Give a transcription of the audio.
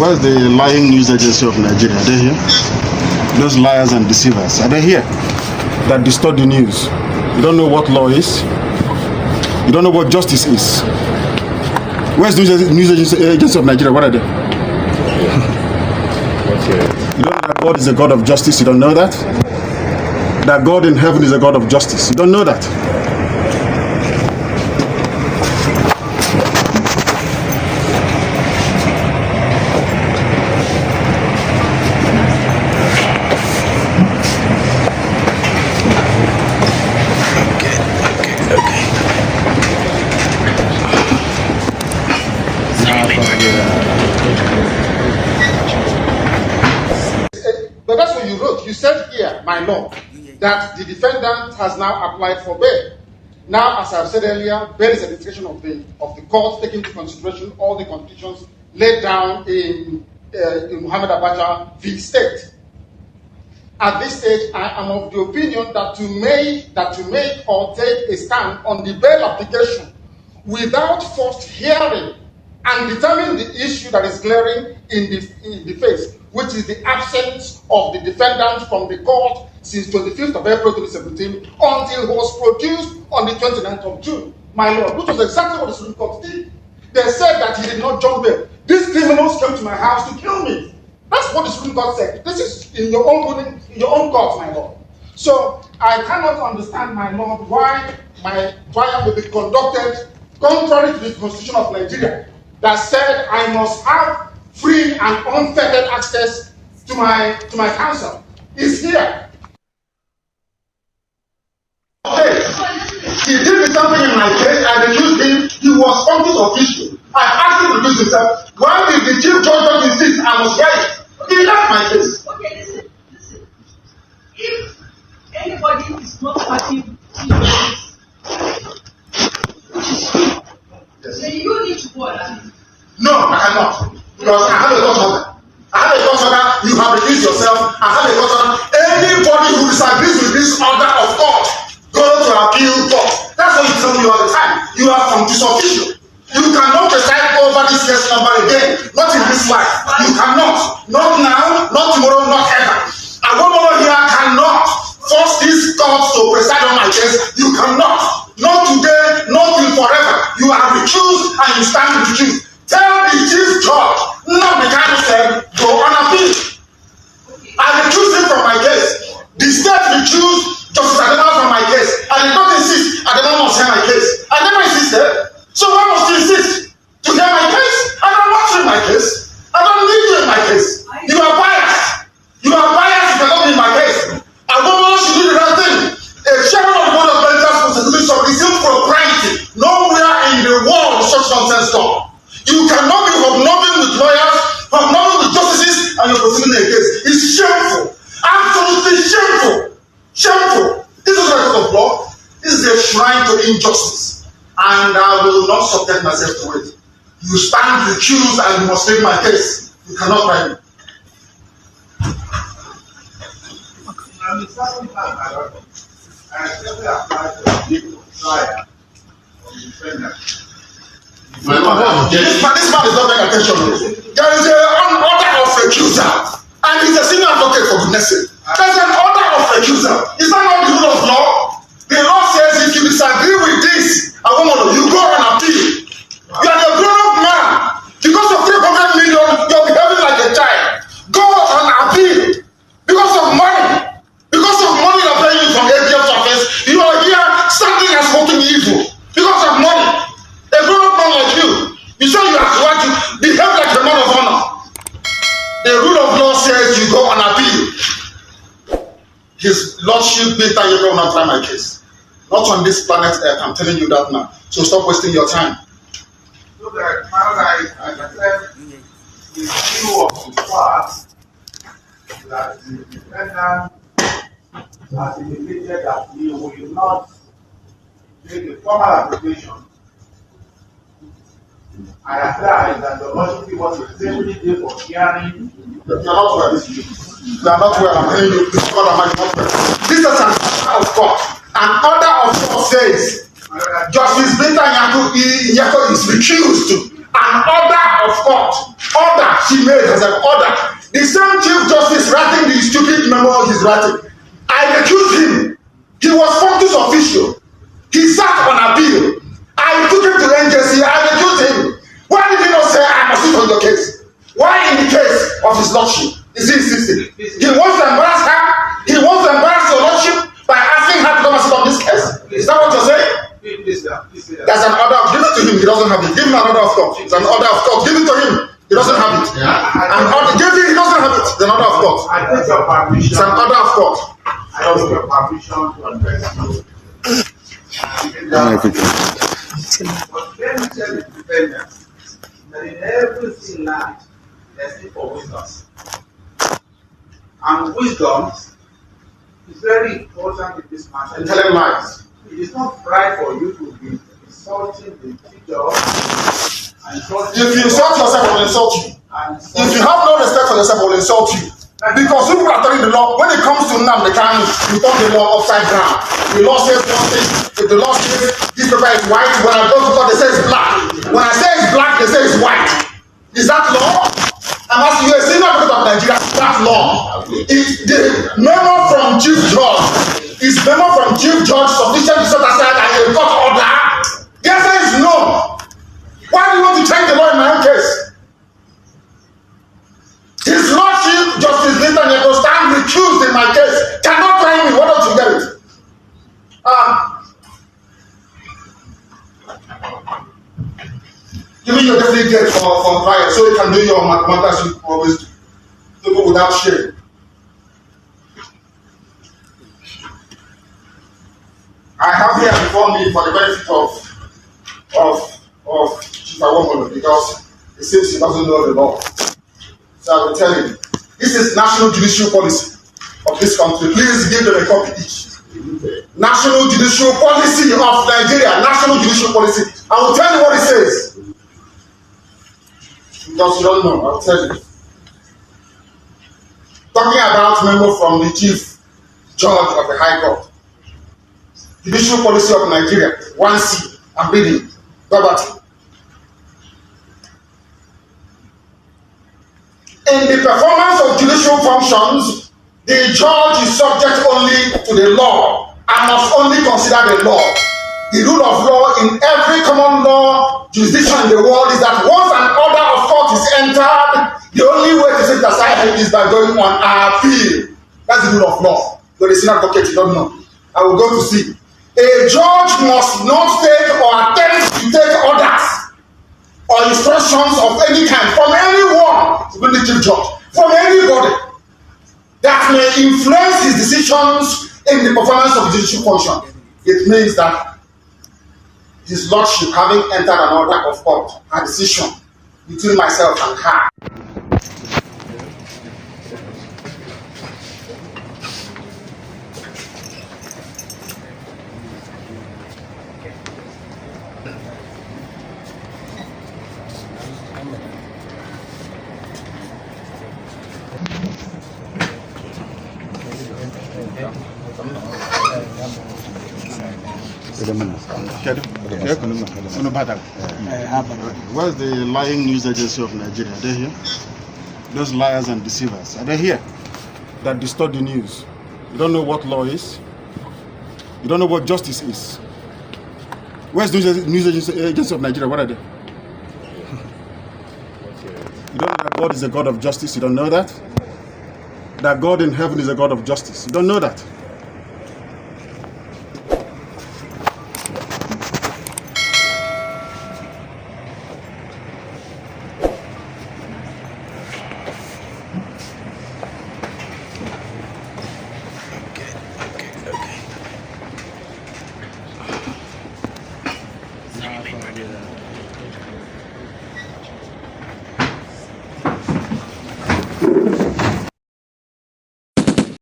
Where's the lying news agency of Nigeria? Are they here? Those liars and deceivers, are they here? That distort the news. You don't know what law is. You don't know what justice is. Where's the news agency of Nigeria? What are they? You don't know that God is a God of justice. You don't know that? That God in heaven is a God of justice. You don't know that? But that's what you wrote. You said here, my lord, that the defendant has now applied for bail. Now, as I've said earlier, bail is a decision of the court, taking into consideration all the conditions laid down in Muhammad Abacha v. State. At this stage, I am of the opinion that to make or take a stand on the bail application without first hearing and determine the issue that is glaring in the face, which is the absence of the defendant from the court since 25th of April 2017 until he was produced on the 29th of June, my lord, which was exactly what the Supreme Court did. They said that he did not jump bail. These criminals came to my house to kill me. That's what the Supreme Court said. This is in your own court, my lord. So I cannot understand, my lord, why my trial will be conducted contrary to the Constitution of Nigeria that said I must have free and unfettered access to my counsel. Is here. Okay. He did something in my case. I refused him. He was office official. I asked him to recuse himself. Why did the chief judge insist I must write? He left my case. Okay, listen. If anybody is not happy with this, then you need to go and no, I cannot. Because I have a court order. I have a court order. You have refused yourself. I have a court order. Anybody who disagrees with this order of court, go to appeal court. That's what you tell me all the time. You are from this official. You cannot preside over this case number again. Not in this life. You cannot. Not now, not tomorrow, not ever. A woman here cannot force this court to preside on my case. You cannot. Not today, not till forever. You are recused and you stand recused. Tell the chief judge, Nnamdi Kanu said, go on appeal. I recused him from my case. The state recused Justice Adema from my case. I did not insist Adema must hear my case. I never insisted. So why must you insist to hear my case? I don't want you in my case. I don't need you in my case. You are biased. You are biased if you are not in my case. A woman should do the right thing. A chairman of the board of managers was a commission of resumed propriety. Nowhere in the world such nonsense done. You cannot be hobnobbing with lawyers, hobnobbing with justices, and you're proceeding a case. It's shameful. Absolutely shameful. Shameful. This is not a court of law. This is a shrine to injustice. And I will not subject myself to it. You stand recused and you must take my case. You cannot buy me. And the second time, I don't know. I simply applied for a legal trial of the defendant. This man is not paying attention. There is an order of recusal. And he's a senior advocate, for goodness sake. There's an order of recusal. Is that not the rule of law? The law says if you disagree with this, you go and appeal. You are a grown-up man. Because of 300 million, you're behaving like a child. Go and appeal. Because of money. Because of money they're paying you from ATM office, you are here standing and smoking evil. Because of money. A grown-up man like you say you have to behave like a man of honor. The rule of law says you go and appeal. His lordship did that you go and try my case. Not on this planet Earth, I'm telling you that now. So stop wasting your time. So that, as I said, the view of the fact that the defendant has indicated that he will not make a formal application. I advise that the authority was extremely day for hearing. You are not well. You are not well. I'm telling you, this God Almighty not well. This is an order of God. An order of God says, Justice Binta Nyako is recused to. An order of God. Order she made as an order. The same Chief Justice writing the stupid memo he's writing. I recused him. He was functus official. He sat on appeal. I took him to the NJC. I recused him. Why did he not say I must sit on your case? Why in the case of his lordship is he insisting? He wants to embarrass her. He wants to embarrass your lordship by asking her to come and sit on this case. Is that what you're saying? There's an order. Give it to him. He doesn't have it. Give him an order of court. It's an order of court. Give it to him. He doesn't have it. An order. Give it. He doesn't have it. It's an order of court. I take your permission. It's an order of court. I take your permission to address you. But let me tell the defendants that in every sin life, there's need for wisdom. And wisdom is very important in this matter. And telling lies. It is not right for you to be insulting the teacher and insulting. If you insult yourself, I will insult you. If you have no respect for yourself, I will insult you. Because people are telling the law, when it comes to Nnamdi Kanu, you turn the law upside down. The law says one thing. If the law says this paper is white, when I go to court, they say it's black. When I say it's black, they say it's white. Is that law? I'm asking you, a senior advocate of Nigeria, is that law? Is the memo from Chief Judge, is memo from Chief Judge sufficient to set aside and a court order? The answer is no. Why do you want to change the law in my own case? His Lordship, Justice Binta Nyako, stand recused in my case. Cannot try me. Why don't you get it? Give me your definite get for trial so you can do your matters you always do. People without shame. I have here before me for the benefit of Chief Awomolo because it seems he doesn't know the law. So I will tell you, this is national judicial policy of this country. Please give them a copy each. National judicial policy of Nigeria. National judicial policy. I will tell you what it says. Because you don't know, I will tell you. Talking about memo from the Chief Judge of the High Court. Judicial policy of Nigeria. 1C. I'm reading. Verbatim. In the performance of judicial functions, the judge is subject only to the law and must only consider the law. The rule of law in every common law jurisdiction in the world is that once an order of court is entered, the only way to set it aside is by going on appeal. That's the rule of law. You're a senior advocate, you don't know. I will go to see. A judge must not take or attempt to take orders or instructions of any kind from anyone, even the chief judge, from anybody that may influence his decisions in the performance of judicial function. It means that his lordship, having entered an order of court, a decision between myself and her. Where's the lying news agency of Nigeria? Are they here? Those liars and deceivers, are they here? That distort the news. You don't know what law is. You don't know what justice is. Where's the news agency of Nigeria? What are they? You don't know that God is a God of justice. You don't know that? That God in heaven is a God of justice. You don't know that.